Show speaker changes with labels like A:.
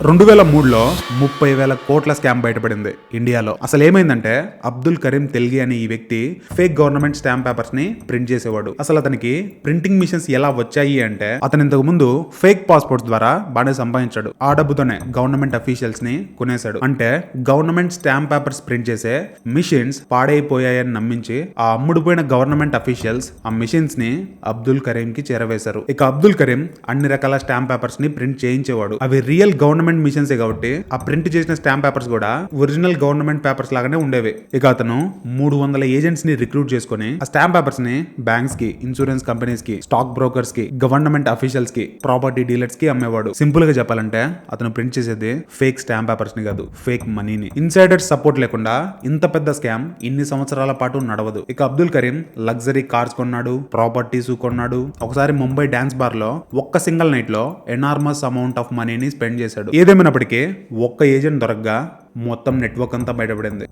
A: 2003లో 30,000 కోట్ల స్కామ్ బయటపడింది ఇండియాలో. అసలు ఏమైందంటే అబ్దుల్ కరీం తెల్గి అనే ఈ వ్యక్తి ఫేక్ గవర్నమెంట్ స్టాంప్ పేపర్స్ ని ప్రింట్ చేసేవాడు. అసలు అతనికి ప్రింటింగ్ మిషన్స్ ఎలా వచ్చాయి అంటే అతను ఇంతకు ముందు ఫేక్ పాస్పోర్ట్స్ ద్వారా బాగానే సంపాదించాడు. ఆ డబ్బుతోనే గవర్నమెంట్ అఫీషియల్స్ ని కొనేశాడు. అంటే గవర్నమెంట్ స్టాంప్ పేపర్స్ ప్రింట్ చేసే మిషన్స్ పాడైపోయాయని నమ్మించి ఆ అమ్ముడుపోయిన గవర్నమెంట్ అఫీషియల్స్ ఆ మిషన్స్ ని అబ్దుల్ కరీం కి చేరవేశారు. ఇక అబ్దుల్ కరీం అన్ని రకాల స్టాంప్ పేపర్స్ ని ప్రింట్ చేయించేవాడు. అవి రియల్ గవర్నమెంట్ మిషన్స్ కాబట్టి ఆ ప్రింట్ చేసిన స్టాంప్ పేపర్స్ కూడా ఒరిజినల్ గవర్నమెంట్ పేపర్స్ లాగానే ఉండేవి. ఇక అతను 300 ఏజెంట్స్ ని రిక్రూట్ చేసుకుని ఆ స్టాంప్ పేపర్స్ ని బ్యాంక్స్ కి, ఇన్సూరెన్స్ కంపెనీస్ కి, స్టాక్ బ్రోకర్స్ కి, గవర్నమెంట్ అఫీషియల్స్ కి, ప్రాపర్టీ డీలర్స్ కి అమ్మేవాడు. సింపుల్ గా చెప్పాలంటే అతను ప్రింట్ చేసేది ఫేక్ స్టాంప్ పేపర్స్ ని కాదు, ఫేక్ మనీని. ఇన్సైడర్స్ సపోర్ట్ లేకుండా ఇంత పెద్ద స్కామ్ ఇన్ని సంవత్సరాల పాటు నడవదు. ఇక అబ్దుల్ కరీం లగ్జరీ కార్స్ కొన్నాడు, ప్రాపర్టీస్ కొన్నాడు. ఒకసారి ముంబై డాన్స్ బార్ లో ఒక్క సింగిల్ నైట్ లో ఎనార్మస్ అమౌంట్ ఆఫ్ మనీని స్పెండ్ చేశాడు. ఏదేమైనప్పటికీ ఒక్క ఏజెంట్ దొరకగా మొత్తం నెట్వర్క్ అంతా బయటపడింది.